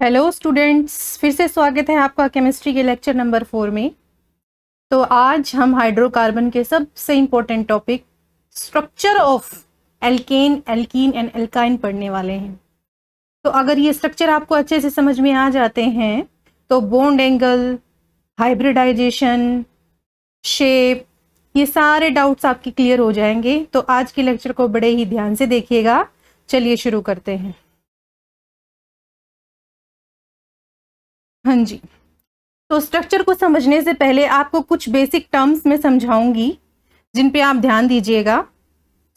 Hello students, फिर से स्वागत है आपका केमिस्ट्री के लेक्चर नंबर 4 में। तो आज हम हाइड्रोकार्बन के सबसे important topic structure of alkene, alkene and alkyne पढ़ने वाले हैं। तो अगर ये स्ट्रक्चर आपको अच्छे से समझ में आ जाते हैं तो बॉन्ड एंगल, हाइब्रिडाइजेशन, शेप, ये सारे डाउट्स आपके क्लियर हो जाएंगे। तो आज के लेक्चर को बड़े ही ध्यान से देखिएगा। चलिए शुरू करते हैं। हाँ जी, तो स्ट्रक्चर को समझने से पहले आपको कुछ बेसिक टर्म्स में समझाऊंगी जिन पे आप ध्यान दीजिएगा।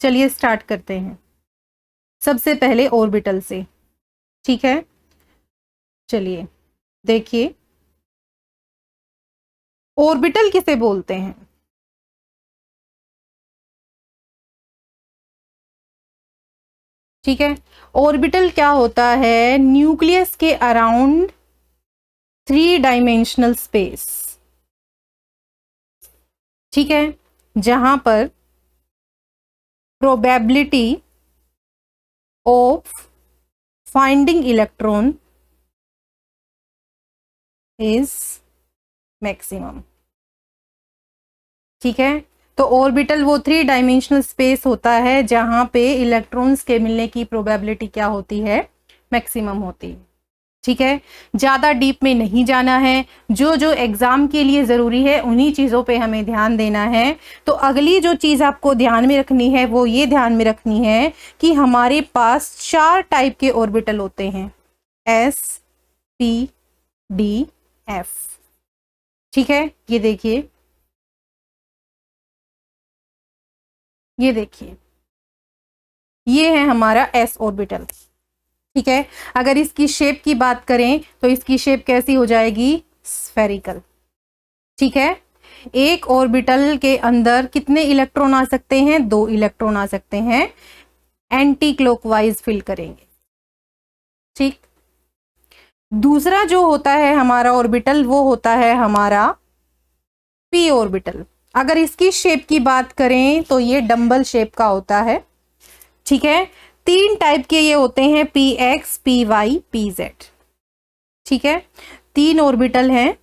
चलिए स्टार्ट करते हैं। सबसे पहले ऑर्बिटल से, ठीक है। चलिए देखिए, ऑर्बिटल किसे बोलते हैं? ठीक है, ऑर्बिटल क्या होता है? न्यूक्लियस के अराउंड 3 डायमेंशनल स्पेस, ठीक है, जहां पर probability of finding electron is maximum. ठीक है, तो ऑर्बिटल वो 3 डायमेंशनल स्पेस होता है जहां पे इलेक्ट्रॉन्स के मिलने की प्रोबेबिलिटी क्या होती है? मैक्सिमम होती है। ठीक है, ज्यादा डीप में नहीं जाना है, जो जो एग्जाम के लिए जरूरी है उन्हीं चीजों पे हमें ध्यान देना है। तो अगली जो चीज आपको ध्यान में रखनी है वो ये ध्यान में रखनी है कि हमारे पास 4 टाइप के ऑर्बिटल होते हैं, एस, पी, डी, एफ। ठीक है, ये देखिए, ये देखिए, ये है हमारा एस ऑर्बिटल। ठीक है, अगर इसकी शेप की बात करें तो इसकी शेप कैसी हो जाएगी? स्फेरिकल। ठीक है, एक ऑर्बिटल के अंदर कितने इलेक्ट्रॉन आ सकते हैं? 2 इलेक्ट्रॉन आ सकते हैं। एंटी क्लॉकवाइज फिल करेंगे। ठीक, दूसरा जो होता है हमारा ऑर्बिटल वो होता है हमारा पी ऑर्बिटल। अगर इसकी शेप की बात करें तो ये डंबल शेप का होता है। ठीक है, 3 टाइप के ये होते हैं, p x, p y, p z. ठीक है, 3 ऑर्बिटल हैं,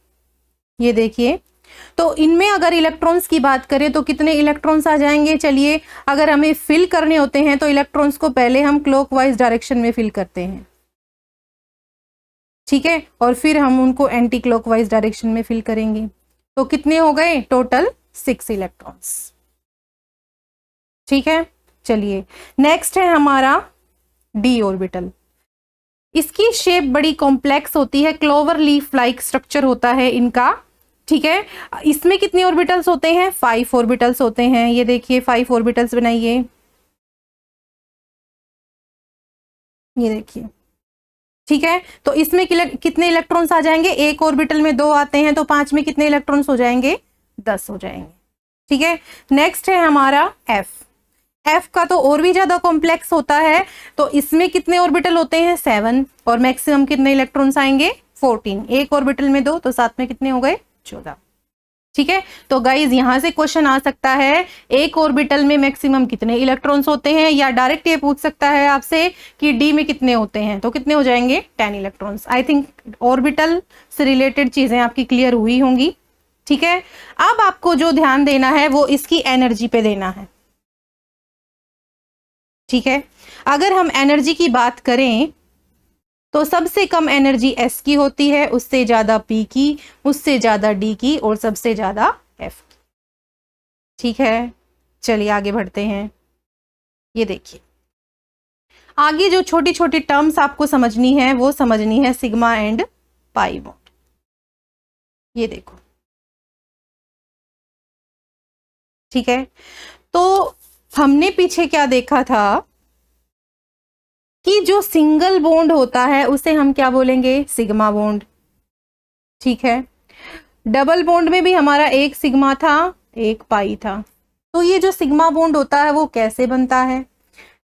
ये देखिए। तो इनमें अगर इलेक्ट्रॉन्स की बात करें तो कितने इलेक्ट्रॉन्स आ जाएंगे? चलिए, अगर हमें फिल करने होते हैं तो इलेक्ट्रॉन्स को पहले हम क्लॉकवाइज डायरेक्शन में फिल करते हैं। ठीक है, और फिर हम उनको एंटी क्लॉकवाइज डायरेक्शन में फिल करेंगे। तो कितने हो गए? Total 6 electrons. ठीक है, चलिए नेक्स्ट है हमारा डी ऑर्बिटल। इसकी शेप बड़ी कॉम्प्लेक्स होती है, क्लोवर लीफ लाइक स्ट्रक्चर होता है इनका। ठीक है, इसमें कितने ऑर्बिटल्स होते हैं? 5 ऑर्बिटल्स होते हैं। ये देखिए, 5 ऑर्बिटल्स बनाइए, ये देखिए। ठीक है, तो इसमें कितने इलेक्ट्रॉन्स आ जाएंगे? एक ऑर्बिटल में 2 आते हैं, तो 5 में कितने इलेक्ट्रॉन्स हो जाएंगे? 10 हो जाएंगे। ठीक है, नेक्स्ट है हमारा एफ। एफ का तो और भी ज्यादा कॉम्प्लेक्स होता है। तो इसमें कितने ऑर्बिटल होते हैं? 7, और मैक्सिमम कितने इलेक्ट्रॉन्स आएंगे? 14। एक ऑर्बिटल में 2, तो साथ में कितने हो गए? 14। ठीक है, तो गाइज यहां से क्वेश्चन आ सकता है, एक ऑर्बिटल में मैक्सिमम कितने इलेक्ट्रॉन्स होते हैं, या डायरेक्ट ये पूछ सकता है आपसे कि डी में कितने होते हैं। तो कितने हो जाएंगे? 10 इलेक्ट्रॉन्स। आई थिंक ऑर्बिटल से रिलेटेड चीजें आपकी क्लियर हुई होंगी। ठीक है, अब आपको जो ध्यान देना है वो इसकी एनर्जी पे देना है। ठीक है, अगर हम एनर्जी की बात करें तो सबसे कम एनर्जी एस की होती है, उससे ज्यादा पी की, उससे ज्यादा डी की, और सबसे ज्यादा एफ की। ठीक है, चलिए आगे बढ़ते हैं। ये देखिए, आगे जो छोटी छोटी टर्म्स आपको समझनी है वो समझनी है सिग्मा एंड पाई बॉन्ड। ये देखो, ठीक है, तो हमने पीछे क्या देखा था कि जो सिंगल बॉन्ड होता है उसे हम क्या बोलेंगे? Sigma bond. ठीक है, डबल बॉन्ड में भी हमारा एक सिग्मा था, एक पाई था। तो ये जो सिग्मा बॉन्ड होता है वो कैसे बनता है?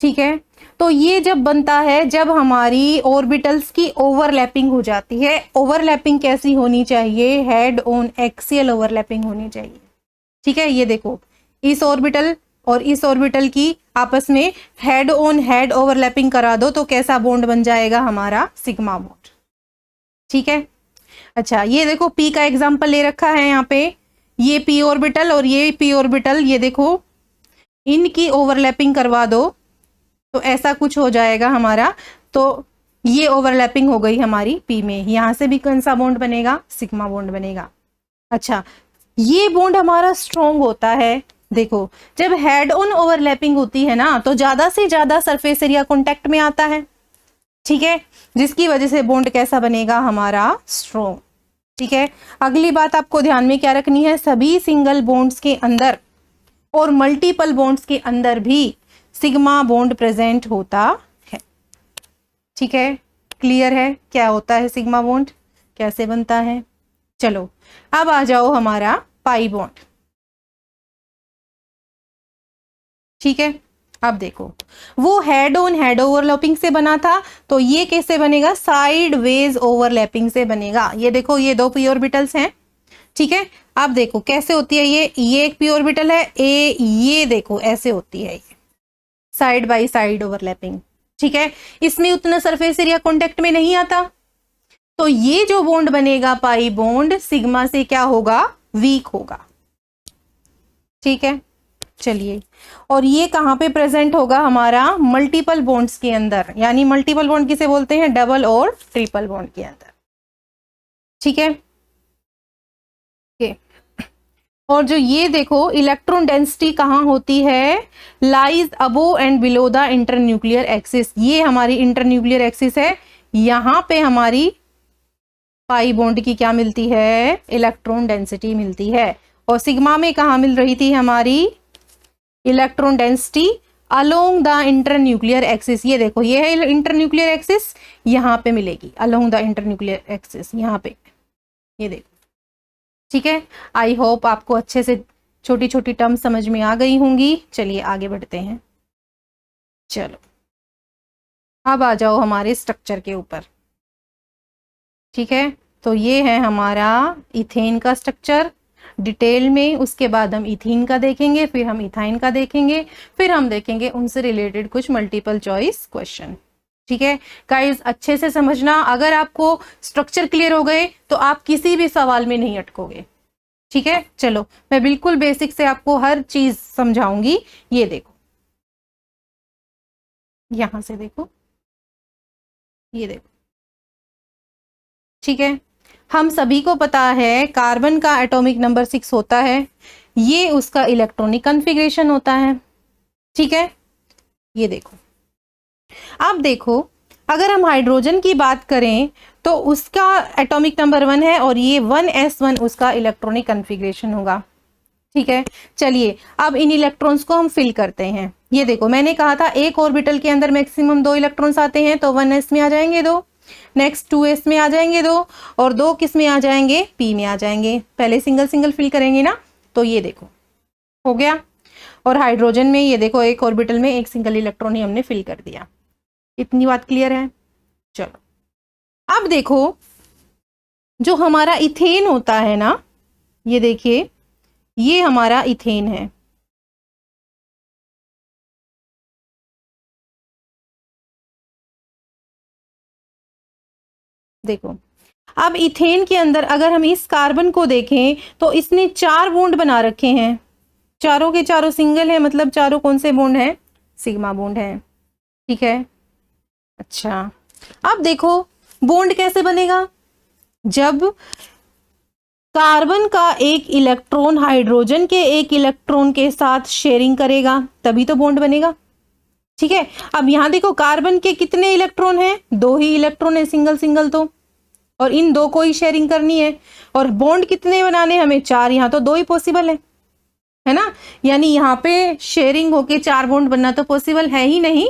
ठीक है, तो ये जब बनता है जब हमारी ऑर्बिटल्स की ओवरलैपिंग हो जाती है। ओवरलैपिंग कैसी होनी चाहिए? हेड ऑन एक्सियल ओवरलैपिंग होनी चाहिए। ठीक है, ये देखो, इस ऑर्बिटल और इस ऑर्बिटल की आपस में हेड ऑन हेड ओवरलैपिंग करा दो तो कैसा बॉन्ड बन जाएगा? हमारा सिग्मा बॉन्ड। ठीक है। अच्छा ये देखो p का एग्जाम्पल ले रखा है यहाँ पे, ये p ऑर्बिटल और ये p ऑर्बिटल, ये देखो इनकी ओवरलैपिंग करवा दो तो ऐसा कुछ हो जाएगा हमारा। तो ये ओवरलैपिंग हो गई हमारी p में, यहां से भी कौन सा बॉन्ड बनेगा, सिग्मा बॉन्ड बनेगा। अच्छा ये बॉन्ड हमारा स्ट्रॉन्ग होता है, देखो जब हेड ऑन ओवरलैपिंग होती है ना तो ज्यादा से ज्यादा सरफेस एरिया कॉन्टेक्ट में आता है, ठीक है, जिसकी वजह से बॉन्ड कैसा बनेगा हमारा, स्ट्रॉन्ग। ठीक है, अगली बात आपको ध्यान में क्या रखनी है, सभी सिंगल बॉन्ड्स के अंदर और मल्टीपल बॉन्ड्स के अंदर भी सिग्मा बॉन्ड प्रेजेंट होता है। ठीक है, क्लियर है क्या होता है सिग्मा बॉन्ड, कैसे बनता है। चलो अब आ जाओ हमारा पाई बॉन्ड। ठीक है, अब देखो वो हेड ऑन हेड ओवरलैपिंग से बना था, तो ये कैसे बनेगा, साइड वेज ओवरलैपिंग से बनेगा। ये देखो ये दो पी ऑर्बिटल्स हैं, ठीक है। अब देखो कैसे होती है ये एक पी ऑर्बिटल है ए, ये देखो ऐसे होती है ये साइड बाय साइड ओवरलैपिंग। ठीक है, इसमें उतना सरफेस एरिया कॉन्टेक्ट में नहीं आता, तो ये जो बॉन्ड बनेगा पाई बॉन्ड सिग्मा से क्या होगा, वीक होगा। ठीक है, चलिए, और ये कहां पे प्रेजेंट होगा हमारा, मल्टीपल बॉन्ड्स के अंदर, यानी मल्टीपल बॉन्ड किसे बोलते हैं, डबल और ट्रिपल बॉन्ड के अंदर। ठीक है, और जो ये देखो इलेक्ट्रॉन डेंसिटी कहां होती है, lies above and below the internuclear axis. ये हमारी इंटरन्यूक्लियर एक्सिस है, यहां पे हमारी पाई बॉन्ड की क्या मिलती है, इलेक्ट्रॉन डेंसिटी मिलती है। और सिग्मा में कहा मिल रही थी हमारी electron density, along the internuclear axis. ये देखो ये है इंटरन्यूक्लियर एक्सिस, यहां पे मिलेगी अलोंग द इंटरन्यूक्लियर एक्सिस, यहां पे ये देखो। ठीक है, आई होप आपको अच्छे से छोटी छोटी टर्म समझ में आ गई होंगी। चलिए आगे बढ़ते हैं। चलो अब आ जाओ हमारे स्ट्रक्चर के ऊपर। ठीक है, तो ये है हमारा इथेन का स्ट्रक्चर डिटेल में, उसके बाद हम इथीन का देखेंगे, फिर हम इथाइन का देखेंगे, फिर हम देखेंगे उनसे रिलेटेड कुछ मल्टीपल चॉइस क्वेश्चन। ठीक है गाइस, अच्छे से समझना, अगर आपको स्ट्रक्चर क्लियर हो गए तो आप किसी भी सवाल में नहीं अटकोगे। ठीक है, चलो मैं बिल्कुल बेसिक से आपको हर चीज समझाऊंगी। ये देखो, यहां से देखो, ये देखो। ठीक है, हम सभी को पता है कार्बन का एटॉमिक नंबर 6 होता है, ये उसका इलेक्ट्रॉनिक कॉन्फ़िगरेशन होता है। ठीक है, ये देखो, अब देखो अगर हम हाइड्रोजन की बात करें तो उसका एटॉमिक नंबर 1 है और ये 1s1 उसका इलेक्ट्रॉनिक कॉन्फ़िगरेशन होगा। ठीक है, चलिए अब इन इलेक्ट्रॉन्स को हम फिल करते हैं। ये देखो मैंने कहा था एक ऑर्बिटल के अंदर मैक्सिमम 2 इलेक्ट्रॉन्स आते हैं, तो 1s में आ जाएंगे 2, नेक्स्ट 2s में आ जाएंगे 2, और 2 किस में आ जाएंगे, p में आ जाएंगे। पहले सिंगल सिंगल फिल करेंगे ना, तो ये देखो हो गया। और हाइड्रोजन में ये देखो एक ऑर्बिटल में एक सिंगल इलेक्ट्रॉन ही हमने फिल कर दिया। इतनी बात क्लियर है। चलो अब देखो जो हमारा इथेन होता है ना, ये देखिए ये हमारा इथेन है। देखो अब इथेन के अंदर अगर हम इस कार्बन को देखें तो इसने 4 बॉन्ड बना रखे हैं, चारों के चारों सिंगल है, मतलब चारों कौन से बॉन्ड है, सिग्मा बॉन्ड है। ठीक है, अच्छा अब देखो बॉन्ड कैसे बनेगा, जब कार्बन का एक इलेक्ट्रॉन हाइड्रोजन के एक इलेक्ट्रॉन के साथ शेयरिंग करेगा तभी तो बॉन्ड बनेगा। ठीक है, अब यहां देखो कार्बन के कितने इलेक्ट्रॉन हैं, 2 ही इलेक्ट्रॉन है, सिंगल सिंगल तो, और इन 2 को ही शेयरिंग करनी है। और बॉन्ड कितने बनाने हमें, 4, यहां तो 2 ही पॉसिबल है ना, यानी यहाँ पे शेयरिंग होके 4 बॉन्ड बनना तो पॉसिबल है ही नहीं।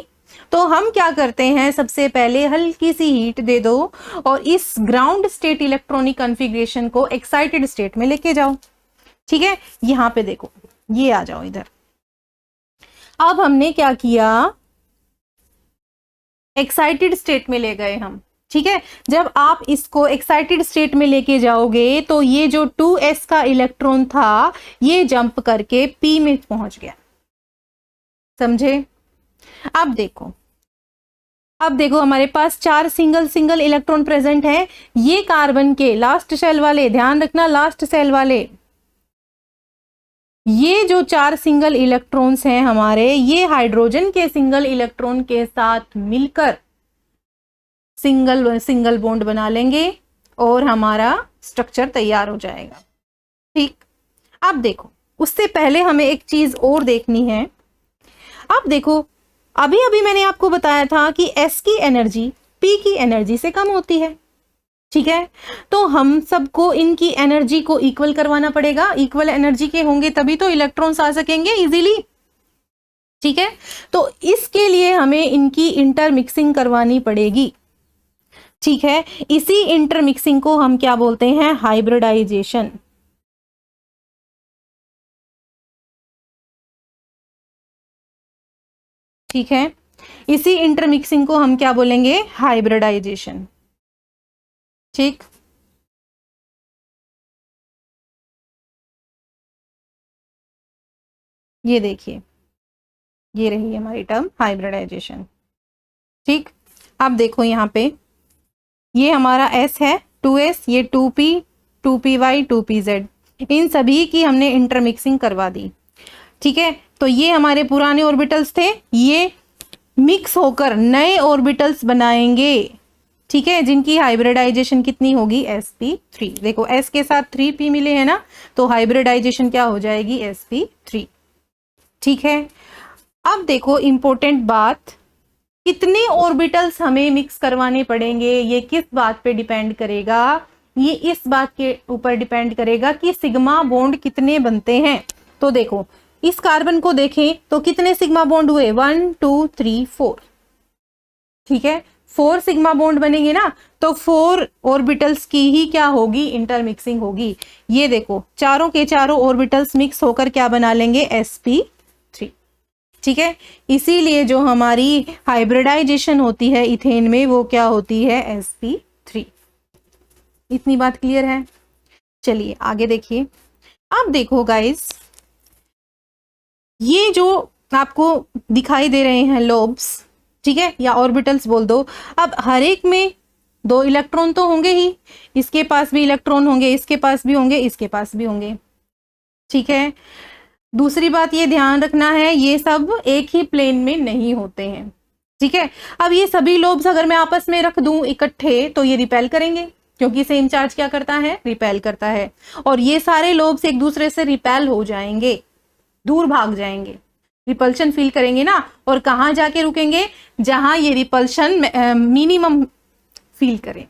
तो हम क्या करते हैं, सबसे पहले हल्की सी हीट दे दो और इस ग्राउंड स्टेट इलेक्ट्रॉनिक कॉन्फ़िगरेशन को एक्साइटेड स्टेट में लेके जाओ। ठीक है, यहां पे देखो ये आ जाओ इधर। अब हमने क्या किया, एक्साइटेड स्टेट में ले गए हम। ठीक है, जब आप इसको एक्साइटेड स्टेट में लेके जाओगे तो ये जो 2s का इलेक्ट्रॉन था ये जंप करके p में पहुंच गया, समझे। अब देखो अब देखो हमारे पास 4 सिंगल सिंगल इलेक्ट्रॉन प्रेजेंट है। ये कार्बन के लास्ट शेल वाले, ध्यान रखना लास्ट शेल वाले, ये जो 4 सिंगल इलेक्ट्रॉन्स हैं हमारे, ये हाइड्रोजन के सिंगल इलेक्ट्रॉन के साथ मिलकर सिंगल सिंगल बॉन्ड बना लेंगे और हमारा स्ट्रक्चर तैयार हो जाएगा। ठीक, अब देखो उससे पहले हमें एक चीज और देखनी है। अब देखो अभी अभी मैंने आपको बताया था कि S की एनर्जी P की एनर्जी से कम होती है। ठीक है, तो हम सबको इनकी एनर्जी को इक्वल करवाना पड़ेगा। इक्वल एनर्जी के होंगे तभी तो इलेक्ट्रॉन्स आ सकेंगे इजीली। ठीक है, तो इसके लिए हमें इनकी इंटरमिक्सिंग करवानी पड़ेगी। ठीक है, इसी इंटरमिक्सिंग को हम क्या बोलते हैं? हाइब्रिडाइजेशन। ठीक है, इसी इंटरमिक्सिंग को हम क्या बोलेंगे? हाइब्रिडाइजेशन। ठीक, ये देखिए, ये रही हमारी टर्म हाइब्रिडाइजेशन। ठीक, अब देखो यहाँ पे ये हमारा S है 2S, ये 2P, 2PY, 2PZ, इन सभी की हमने इंटरमिक्सिंग करवा दी। ठीक है, तो ये हमारे पुराने ऑर्बिटल्स थे, ये मिक्स होकर नए ऑर्बिटल्स बनाएंगे। ठीक है, जिनकी हाइब्रिडाइजेशन कितनी होगी? sp3। देखो S के साथ 3p मिले हैं ना, तो हाइब्रिडाइजेशन क्या हो जाएगी? sp3। ठीक है, अब देखो इंपॉर्टेंट बात, कितने ऑर्बिटल्स हमें मिक्स करवाने पड़ेंगे? ये किस बात पे डिपेंड करेगा? ये इस बात के ऊपर डिपेंड करेगा कि सिग्मा बॉन्ड कितने बनते हैं। तो देखो इस कार्बन को देखें तो कितने सिग्मा बॉन्ड हुए? 1 2 3 4। ठीक है, 4 सिग्मा बॉन्ड बनेंगे ना, तो 4 ऑर्बिटल्स की ही क्या होगी? इंटरमिक्सिंग होगी। ये देखो चारों के चारों ऑर्बिटल्स मिक्स होकर क्या बना लेंगे? sp3। ठीक है, इसीलिए जो हमारी हाइब्रिडाइजेशन होती है इथेन में, वो क्या होती है? sp3। इतनी बात क्लियर है? चलिए आगे देखिए। अब देखो गाइस, ये जो आपको दिखाई दे रहे हैं लोब्स, ठीक है, या ऑर्बिटल्स बोल दो, अब हर एक में 2 इलेक्ट्रॉन तो होंगे ही। इसके पास भी इलेक्ट्रॉन होंगे, इसके पास भी होंगे, इसके पास भी होंगे। ठीक है, दूसरी बात ये ध्यान रखना है, ये सब एक ही प्लेन में नहीं होते हैं। ठीक है, अब ये सभी लोब्स अगर मैं आपस में रख दूं इकट्ठे, तो ये रिपेल करेंगे, क्योंकि सेम चार्ज क्या करता है? रिपेल करता है। और ये सारे लोब्स एक दूसरे से रिपेल हो जाएंगे, दूर भाग जाएंगे, रिपल्शन फील करेंगे ना, और कहां जाके रुकेंगे? जहां ये रिपल्शन मिनिमम फील करें।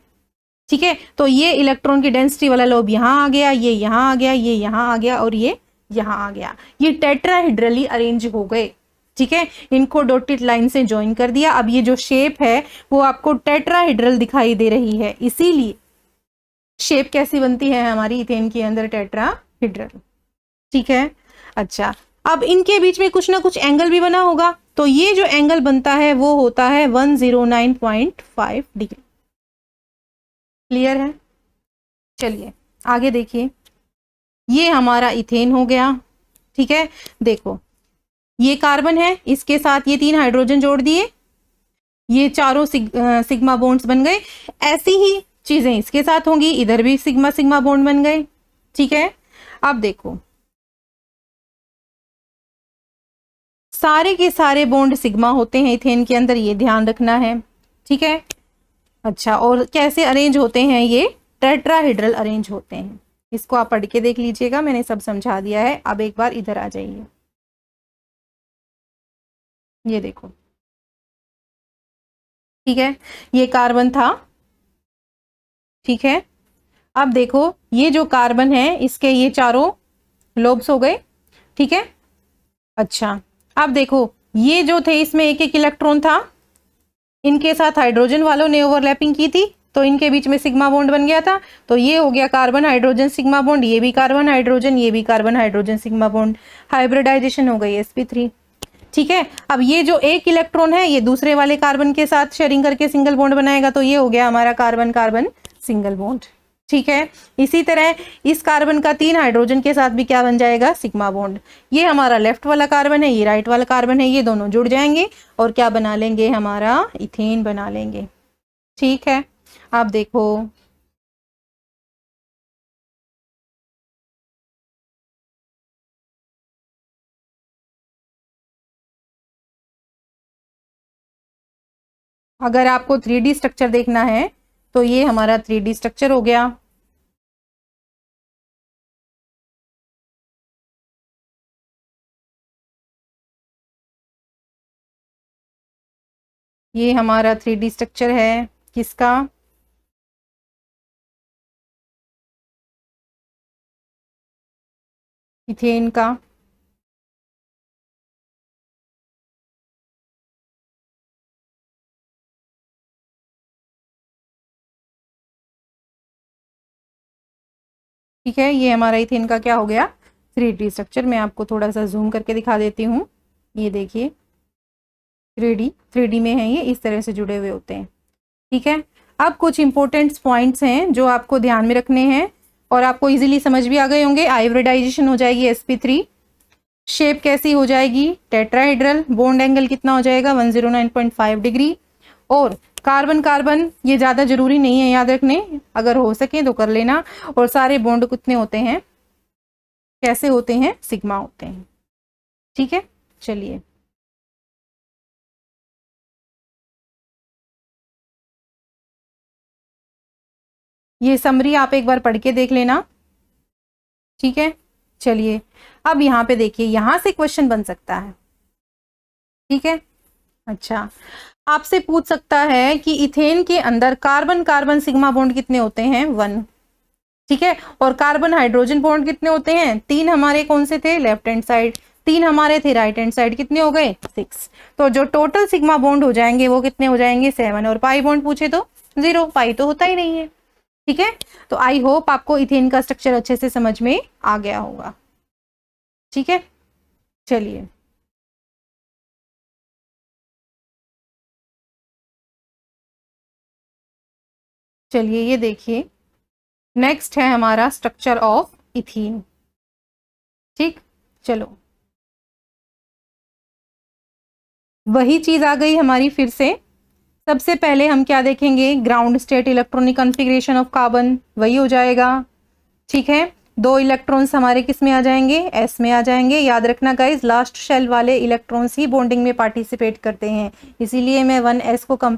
ठीक है, तो ये इलेक्ट्रॉन की डेंसिटी वाला लोब यहां आ गया, ये यहां आ गया, ये यहां आ गया, और ये यहां आ गया। ये टेट्राहेड्रली अरेंज हो गए। ठीक है, इनको डॉटेड लाइन से ज्वाइन कर दिया। अब ये जो शेप है वो आपको टेट्राहेड्रल दिखाई दे रही है, इसीलिए शेप कैसी बनती है हमारी इथेन के अंदर? टेट्राहेड्रल। ठीक है, अच्छा, अब इनके बीच में कुछ ना कुछ एंगल भी बना होगा, तो ये जो एंगल बनता है वो होता है 109.5 डिग्री। क्लियर है? चलिए आगे देखिए, ये हमारा इथेन हो गया। ठीक है, देखो ये कार्बन है, इसके साथ ये 3 हाइड्रोजन जोड़ दिए, ये चारों सिग्मा बॉन्ड्स बन गए। ऐसी ही चीजें इसके साथ होंगी, इधर भी सिग्मा सिग्मा बॉन्ड बन गए। ठीक है, अब देखो सारे के सारे बॉन्ड सिग्मा होते हैं इथेन के अंदर, ये ध्यान रखना है। ठीक है, अच्छा, और कैसे अरेंज होते हैं? ये टेट्राहेड्रल अरेंज होते हैं। इसको आप पढ़ के देख लीजिएगा, मैंने सब समझा दिया है। अब एक बार इधर आ जाइए, ये देखो। ठीक है, ये कार्बन था। ठीक है, अब देखो ये जो कार्बन है इसके ये चारों लोब्स हो गए। ठीक है, अच्छा, अब देखो ये जो थे इसमें एक एक इलेक्ट्रॉन था, इनके साथ हाइड्रोजन वालों ने ओवरलैपिंग की थी, तो इनके बीच में सिग्मा बॉन्ड बन गया था। तो ये हो गया कार्बन हाइड्रोजन सिग्मा बॉन्ड, ये भी कार्बन हाइड्रोजन, ये भी carbon hydrogen sigma bond, hybridization हो गई sp3। ठीक है, अब ये जो एक इलेक्ट्रॉन है ये दूसरे वाले कार्बन के साथ शेयरिंग करके सिंगल बॉन्ड बनाएगा, तो ये हो गया हमारा कार्बन कार्बन सिंगल बॉन्ड। ठीक है। इसी तरह इस कार्बन का 3 हाइड्रोजन के साथ भी क्या बन जाएगा, सिग्मा बॉन्ड। ये हमारा लेफ्ट वाला कार्बन है, ये राइट वाला कार्बन है, ये दोनों जुड़ जाएंगे और क्या बना लेंगे, हमारा इथेन बना लेंगे। ठीक है, आप देखो अगर आपको 3D स्ट्रक्चर देखना है तो ये हमारा 3D स्ट्रक्चर हो गया। ये हमारा 3D स्ट्रक्चर है किसका, इथेन का। ठीक है, ये हमारा इथेन का क्या हो गया, 3D स्ट्रक्चर। मैं आपको थोड़ा सा जूम करके दिखा देती हूँ। ये देखिए 3D में है, ये इस तरह से जुड़े हुए होते हैं। ठीक है, अब कुछ इंपॉर्टेंट पॉइंट्स हैं जो आपको ध्यान में रखने हैं और आपको इजीली समझ भी आ गए होंगे। हाइब्रिडाइजेशन हो जाएगी sp3, शेप कैसी हो जाएगी, टेट्राहेड्रल, बॉन्ड एंगल कितना हो जाएगा 109.5 डिग्री। और कार्बन कार्बन ये ज़्यादा जरूरी नहीं है याद रखने, अगर हो सके तो कर लेना। और सारे बॉन्ड कितने होते हैं, कैसे होते हैं, सिग्मा होते हैं। ठीक है, चलिए ये समरी आप एक बार पढ़ के देख लेना। ठीक है, चलिए अब यहाँ पे देखिए, यहां से क्वेश्चन बन सकता है। ठीक है, अच्छा आपसे पूछ सकता है कि इथेन के अंदर कार्बन कार्बन सिग्मा बॉन्ड कितने होते हैं, 1। ठीक है, और कार्बन हाइड्रोजन बॉन्ड कितने होते हैं, 3 हमारे कौन से थे, लेफ्ट हैंड साइड, 3 हमारे थे राइट हैंड साइड, कितने हो गए 6। तो जो टोटल सिग्मा बॉन्ड हो जाएंगे वो कितने हो जाएंगे 7। और पाई बॉन्ड पूछे तो 0, पाई तो होता ही नहीं है। ठीक है, तो आई होप आपको इथेन का स्ट्रक्चर अच्छे से समझ में आ गया होगा। ठीक है, चलिए चलिए ये देखिए, नेक्स्ट है हमारा स्ट्रक्चर ऑफ इथीन। ठीक, चलो वही चीज आ गई हमारी फिर से। सबसे पहले हम क्या देखेंगे, ground state electronic configuration of carbon, वही हो जाएगा। ठीक है, 2 इलेक्ट्रॉन्स हमारे किस में आ जाएंगे, एस में आ जाएंगे। याद रखना गाइज, लास्ट शेल वाले इलेक्ट्रॉन्स ही बॉन्डिंग में पार्टिसिपेट करते हैं, इसीलिए मैं 1s को कम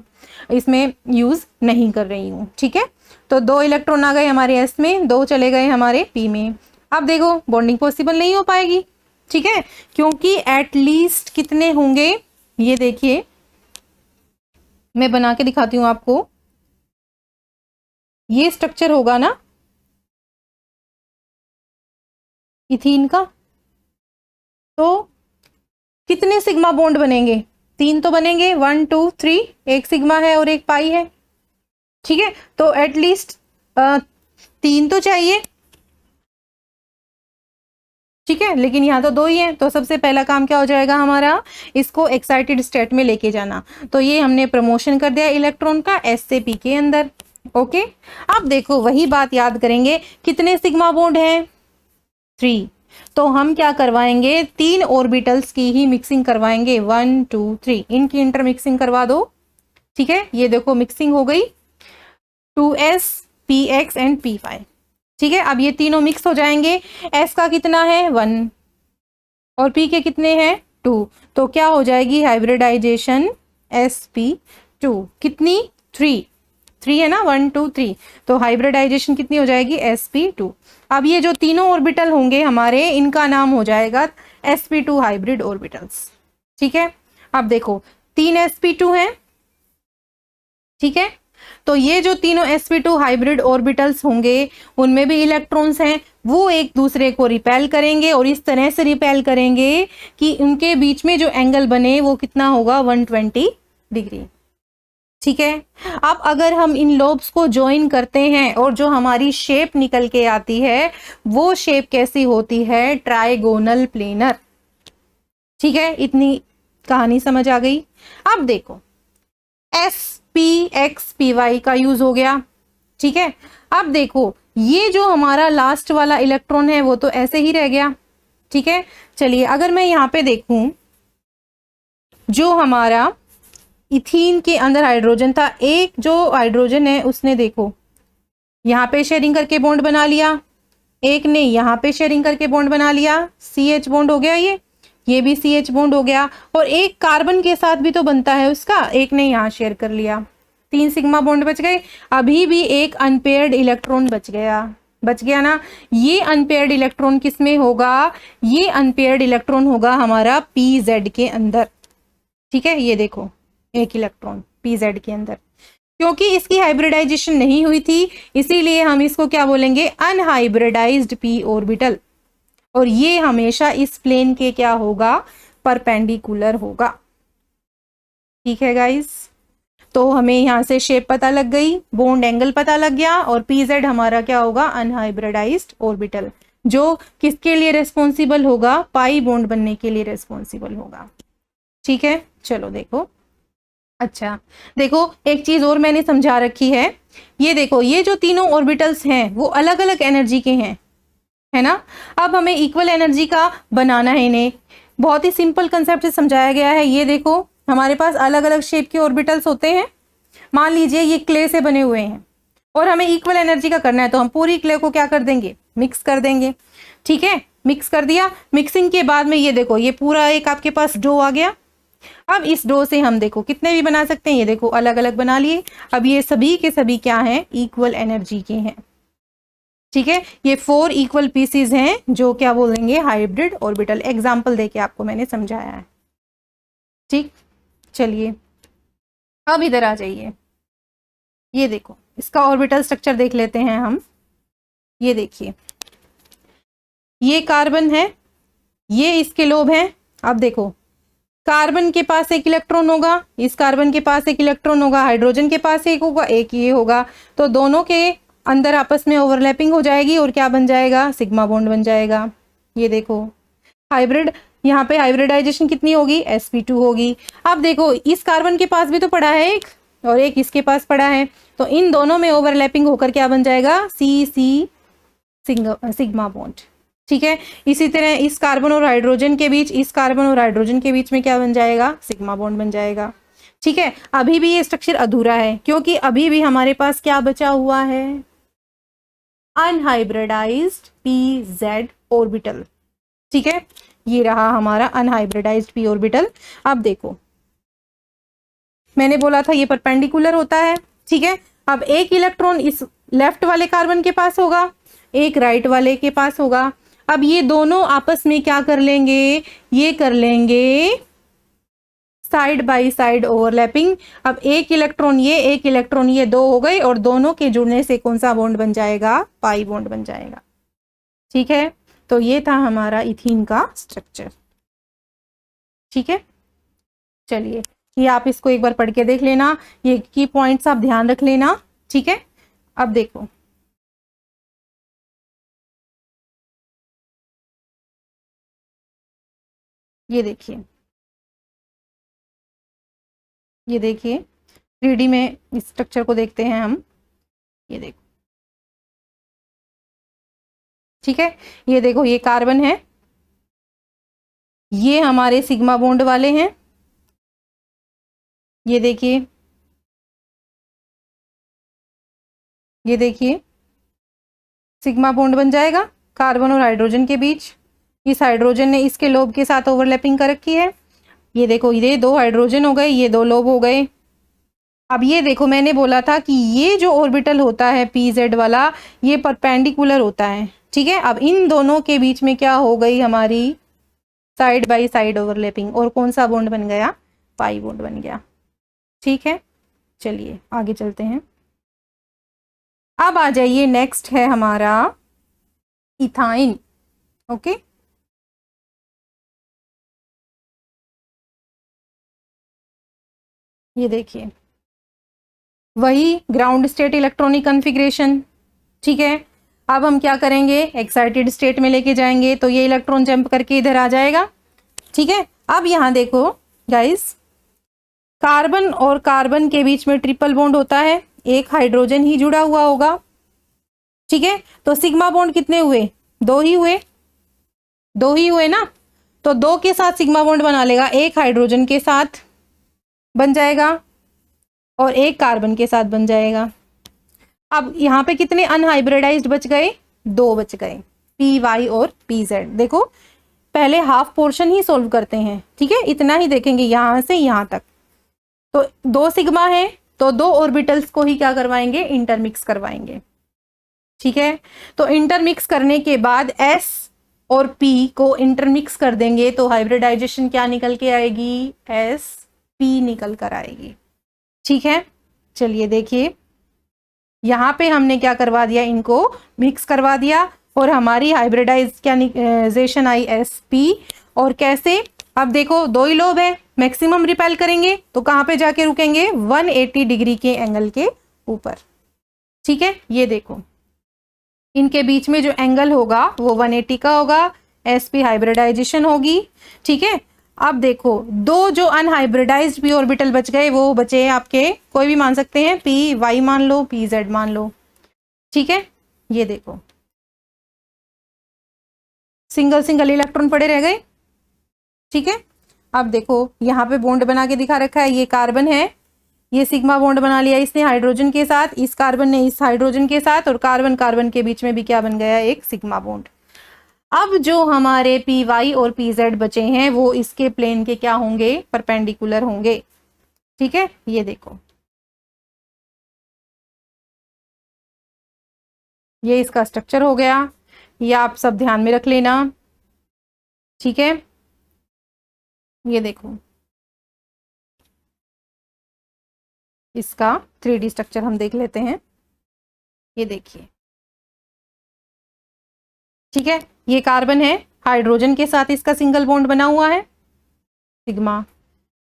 इसमें यूज नहीं कर रही हूँ। ठीक है, तो 2 इलेक्ट्रॉन आ गए हमारे एस में, 2 चले गए हमारे पी में। अब देखो बॉन्डिंग पॉसिबल नहीं हो पाएगी। ठीक है, क्योंकि एटलीस्ट कितने होंगे, ये देखिए मैं बना के दिखाती हूँ आपको। ये स्ट्रक्चर होगा ना इथीन का, तो कितने सिग्मा बॉन्ड बनेंगे, 3 तो बनेंगे, 1 2 3, एक सिग्मा है और एक पाई है। ठीक है, तो एटलीस्ट 3 तो चाहिए। ठीक है, लेकिन यहाँ तो 2 ही है, तो सबसे पहला काम क्या हो जाएगा हमारा, इसको एक्साइटेड स्टेट में लेके जाना। तो ये हमने प्रमोशन कर दिया इलेक्ट्रॉन का एस से पी के अंदर। ओके, अब देखो वही बात याद करेंगे, कितने सिग्मा बॉन्ड हैं 3। तो हम क्या करवाएंगे, 3 ऑर्बिटल्स की ही मिक्सिंग करवाएंगे, 1 2 3, इनकी इंटरमिक्सिंग करवा दो। ठीक है, ये देखो मिक्सिंग हो गई, 2s px एंड p5। ठीक है, अब ये तीनों मिक्स हो जाएंगे। s का कितना है 1 और p के कितने हैं 2, तो क्या हो जाएगी हाइब्रिडाइजेशन sp2, कितनी 3 है ना, 1 2 3, तो हाइब्रिडाइजेशन कितनी हो जाएगी sp2। अब ये जो तीनों ऑर्बिटल होंगे हमारे, इनका नाम हो जाएगा sp2 हाइब्रिड ऑर्बिटल्स। ठीक है, अब देखो 3 sp2 हैं। ठीक है, तो ये जो तीनों sp2 हाइब्रिड ऑर्बिटल्स होंगे उनमें भी इलेक्ट्रॉन्स हैं, वो एक दूसरे को रिपेल करेंगे और इस तरह से रिपेल करेंगे कि उनके बीच में जो एंगल बने वो कितना होगा 120 डिग्री। ठीक है, अब अगर हम इन लोब्स को ज्वाइन करते हैं और जो हमारी शेप निकल के आती है वो शेप कैसी होती है, ट्राइगोनल प्लेनर। ठीक है, इतनी कहानी समझ आ गई। अब देखो s p x p y का यूज हो गया। ठीक है। अब देखो ये जो हमारा लास्ट वाला इलेक्ट्रॉन है वो तो ऐसे ही रह गया, ठीक है। चलिए अगर मैं यहाँ पे देखूं, जो हमारा इथीन के अंदर हाइड्रोजन था, एक जो हाइड्रोजन है उसने देखो यहाँ पे शेयरिंग करके बॉन्ड बना लिया, एक ने यहाँ पे शेयरिंग करके बॉन्ड बना लिया, CH बॉन्ड हो गया, ये भी CH बॉन्ड हो गया, और एक कार्बन के साथ भी तो बनता है उसका, एक ने यहाँ शेयर कर लिया, 3 सिग्मा बॉन्ड बच गए। अभी भी एक अनपेयर्ड इलेक्ट्रॉन बच गया ना। ये अनपेयर्ड इलेक्ट्रॉन किस में होगा, ये अनपेयर्ड इलेक्ट्रॉन होगा हमारा PZ के अंदर, ठीक है। ये देखो एक इलेक्ट्रॉन PZ के अंदर, क्योंकि इसकी हाइब्रिडाइजेशन नहीं हुई थी इसीलिए हम इसको क्या बोलेंगे, अनहाइब्रिडाइज्ड p ऑर्बिटल, और ये हमेशा इस प्लेन के क्या होगा, परपेंडिकुलर होगा, ठीक है गाइस। तो हमें यहां से शेप पता लग गई, बॉन्ड एंगल पता लग गया, और PZ हमारा क्या होगा, अनहाइब्रिडाइज्ड ऑर्बिटल, जो किसके लिए रेस्पॉन्सिबल होगा, पाई बॉन्ड बनने के लिए रेस्पॉन्सिबल होगा, ठीक है। चलो देखो, अच्छा देखो एक चीज और मैंने समझा रखी है, ये देखो ये जो तीनों ऑर्बिटल्स हैं वो अलग अलग एनर्जी के हैं, है ना। अब हमें इक्वल एनर्जी का बनाना है इन्हें, बहुत ही सिंपल कंसेप्ट से समझाया गया है। ये देखो हमारे पास अलग अलग शेप के ऑर्बिटल्स होते हैं, मान लीजिए ये क्ले से बने हुए हैं और हमें इक्वल एनर्जी का करना है, तो हम पूरी क्ले को क्या कर देंगे, मिक्स कर देंगे, ठीक है। मिक्स कर दिया, मिक्सिंग के बाद में ये देखो ये पूरा एक आपके पास डो आ गया। अब इस डो से हम देखो कितने भी बना सकते हैं, ये देखो अलग अलग बना लिए। अब ये सभी के सभी क्या हैं, इक्वल एनर्जी के हैं, ठीक है। ये 4 इक्वल पीसीज हैं जो क्या बोलेंगे, हाइब्रिड ऑर्बिटल। एग्जांपल देके आपको मैंने समझाया है, ठीक। चलिए अब इधर आ जाइए, ये देखो इसका ऑर्बिटल स्ट्रक्चर देख लेते हैं हम। ये देखिए ये कार्बन है, ये इसके लोब हैं। अब देखो कार्बन के पास एक इलेक्ट्रॉन होगा, इस कार्बन के पास एक इलेक्ट्रॉन होगा, हाइड्रोजन के पास एक होगा, एक ये होगा, तो दोनों के अंदर आपस में ओवरलैपिंग हो जाएगी और क्या बन जाएगा, सिग्मा बॉन्ड बन जाएगा। ये देखो हाइब्रिड, यहाँ पे हाइब्रिडाइजेशन कितनी होगी, sp2 होगी। अब देखो इस कार्बन के पास भी तो पड़ा है एक, और एक इसके पास पड़ा है, तो इन दोनों में ओवरलैपिंग होकर क्या बन जाएगा, CC सिग्मा बॉन्ड, ठीक है। इसी तरह इस कार्बन और हाइड्रोजन के बीच, इस कार्बन और हाइड्रोजन के बीच में क्या बन जाएगा, सिग्मा बॉन्ड बन जाएगा, ठीक है। अभी भी ये स्ट्रक्चर अधूरा है क्योंकि अभी भी हमारे पास क्या बचा हुआ है, अनहाइब्रिडाइज्ड PZ ऑर्बिटल, ठीक है। ये रहा हमारा अनहाइब्रिडाइज्ड p ऑर्बिटल। अब देखो मैंने बोला था ये परपेंडिकुलर होता है, ठीक है। अब एक इलेक्ट्रॉन इस लेफ्ट वाले कार्बन के पास होगा, एक राइट वाले के पास होगा। अब ये दोनों आपस में क्या कर लेंगे, ये कर लेंगे साइड बाय साइड ओवरलैपिंग। अब एक इलेक्ट्रॉन ये, एक इलेक्ट्रॉन ये, 2 हो गए, और दोनों के जुड़ने से कौन सा बॉन्ड बन जाएगा, पाई बॉन्ड बन जाएगा, ठीक है। तो ये था हमारा इथीन का स्ट्रक्चर, ठीक है। चलिए ये आप इसको एक बार पढ़ के देख लेना, ये की पॉइंट्स आप ध्यान रख लेना, ठीक है। अब देखो ये देखिए, ये देखिए 3D में इस स्ट्रक्चर को देखते हैं हम, ये देखो, ठीक है। ये देखो ये कार्बन है, ये हमारे सिग्मा बॉन्ड वाले हैं, ये देखिए, ये देखिए सिग्मा बॉन्ड बन जाएगा कार्बन और हाइड्रोजन के बीच। इस हाइड्रोजन ने इसके लोब के साथ ओवरलैपिंग कर रखी है। ये देखो ये 2 हाइड्रोजन हो गए, ये 2 लोब हो गए। अब ये देखो मैंने बोला था कि ये जो ऑर्बिटल होता है PZ वाला, ये परपेंडिकुलर होता है, ठीक है। अब इन दोनों के बीच में क्या हो गई हमारी, साइड बाय साइड ओवरलैपिंग, और कौन सा बॉन्ड बन गया, पाई बॉन्ड बन गया, ठीक है। चलिए आगे चलते हैं। अब आ जाइए, नेक्स्ट है हमारा इथाइन, ओके। ये देखिए वही ग्राउंड स्टेट इलेक्ट्रॉनिक कन्फिग्रेशन, ठीक है। अब हम क्या करेंगे, एक्साइटेड स्टेट में लेके जाएंगे, तो ये इलेक्ट्रॉन जंप करके इधर आ जाएगा, ठीक है। अब यहां देखो गाइस, कार्बन और कार्बन के बीच में ट्रिपल बॉन्ड होता है, एक हाइड्रोजन ही जुड़ा हुआ होगा, ठीक है। तो सिग्मा बॉन्ड कितने हुए, 2 ही हुए, 2 ही हुए ना। तो 2 के साथ सिग्मा बॉन्ड बना लेगा, एक हाइड्रोजन के साथ बन जाएगा और एक कार्बन के साथ बन जाएगा। अब यहाँ पे कितने अनहाइब्रिडाइज्ड बच गए, 2 बच गए, पी वाई और पी जेड। देखो पहले हाफ पोर्शन ही सोल्व करते हैं, ठीक है, इतना ही देखेंगे यहां से यहां तक। तो 2 सिग्मा है तो 2 ऑर्बिटल्स को ही क्या करवाएंगे, इंटरमिक्स करवाएंगे, ठीक है। तो इंटरमिक्स करने के बाद एस और पी को इंटरमिक्स कर देंगे तो हाइब्रिडाइजेशन क्या निकल के आएगी, एस पी निकल कर आएगी, ठीक है। चलिए देखिए यहां पे हमने क्या करवा दिया, इनको मिक्स करवा दिया और हमारी हाइब्रिडाइजेशन आई एस पी। और कैसे, अब देखो 2 ही लोब है, मैक्सिमम रिपेल करेंगे तो कहां पे जाके रुकेंगे, 180 डिग्री के एंगल के ऊपर, ठीक है। ये देखो इनके बीच में जो एंगल होगा वो 180 का होगा, sp हाइब्रिडाइजेशन होगी, ठीक है। अब देखो 2 जो अनहाइब्रिडाइज्ड पी ऑर्बिटल बच गए वो बचे आपके, कोई भी मान सकते हैं, पी वाई मान लो, पी जेड मान लो, ठीक है। ये देखो सिंगल सिंगल इलेक्ट्रॉन पड़े रह गए, ठीक है। अब देखो यहाँ पे बॉन्ड बना के दिखा रखा है, ये कार्बन है, ये सिग्मा बॉन्ड बना लिया इसने हाइड्रोजन के साथ, इस कार्बन ने इस हाइड्रोजन के साथ, और कार्बन कार्बन के बीच में भी क्या बन गया, एक सिग्मा बॉन्ड। अब जो हमारे पी वाई और पी जेड बचे हैं वो इसके प्लेन के क्या होंगे, परपेंडिकुलर होंगे, ठीक है। ये देखो ये इसका स्ट्रक्चर हो गया, ये आप सब ध्यान में रख लेना, ठीक है। ये देखो इसका 3D स्ट्रक्चर हम देख लेते हैं, ये देखिए, ठीक है। ये कार्बन है, हाइड्रोजन के साथ इसका सिंगल बॉन्ड बना हुआ है सिग्मा,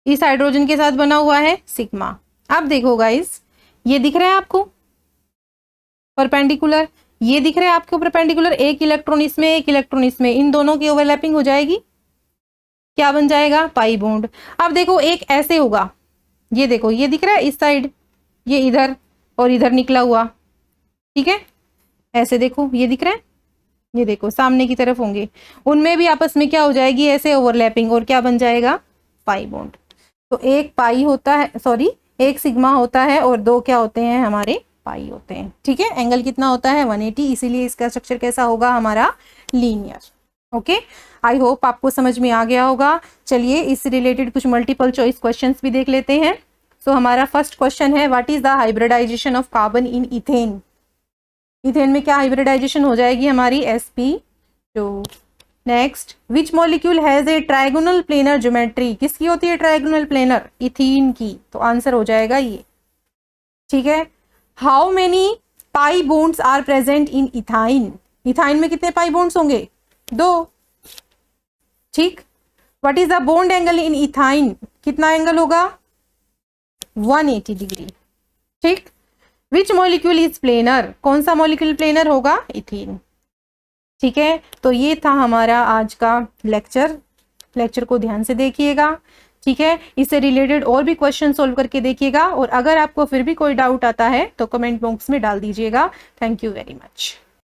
इस हाइड्रोजन के साथ बना हुआ है सिग्मा। अब देखो गाइस ये दिख रहा है आपको परपेंडिकुलर, ये दिख रहा है आपको परपेंडिकुलर, एक इलेक्ट्रॉन इसमें एक इलेक्ट्रॉन इसमें, इन दोनों की ओवरलैपिंग हो जाएगी, क्या बन जाएगा, पाई बॉन्ड। अब देखो एक ऐसे होगा, ये देखो ये दिख रहा है इस साइड, ये इधर और इधर निकला हुआ, ठीक है। ऐसे देखो ये दिख रहा है, ये देखो सामने की तरफ होंगे, उनमें भी आपस में क्या हो जाएगी, ऐसे ओवरलैपिंग, और क्या बन जाएगा, पाई बॉन्ड। तो एक पाई होता है, सॉरी एक सिग्मा होता है और 2 क्या होते हैं, हमारे पाई होते हैं, ठीक है। एंगल कितना होता है, 180, इसीलिए इसका स्ट्रक्चर कैसा होगा, हमारा लीनियर। ओके, आई होप आपको समझ में आ गया होगा। चलिए इस रिलेटेड कुछ मल्टीपल चॉइस क्वेश्चंस भी देख लेते हैं। सो हमारा फर्स्ट क्वेश्चन है, what is the hybridization of carbon in ethane. Ethane में क्या हाइब्रिडाइजेशन हो जाएगी हमारी, sp2। Next, which molecule has a trigonal planar geometry, किसकी होती है ट्रायगोनल प्लेनर, इथीन की, तो आंसर हो जाएगा ये, ठीक है। How many pi bonds are present in ethyne, ethyne में कितने पाई बॉन्ड्स होंगे, 2, ठीक। What is the bond angle in ethyne, कितना एंगल होगा, 180 डिग्री, ठीक। विच मॉलिक्यूल इज प्लेनर, कौन सा मॉलिक्यूल प्लेनर होगा, इथीन, ठीक है। तो ये था हमारा आज का लेक्चर को ध्यान से देखिएगा, ठीक है। इससे रिलेटेड और भी क्वेश्चन सोल्व करके देखिएगा, और अगर आपको फिर भी कोई डाउट आता है तो कमेंट बॉक्स में डाल दीजिएगा। Thank you very much.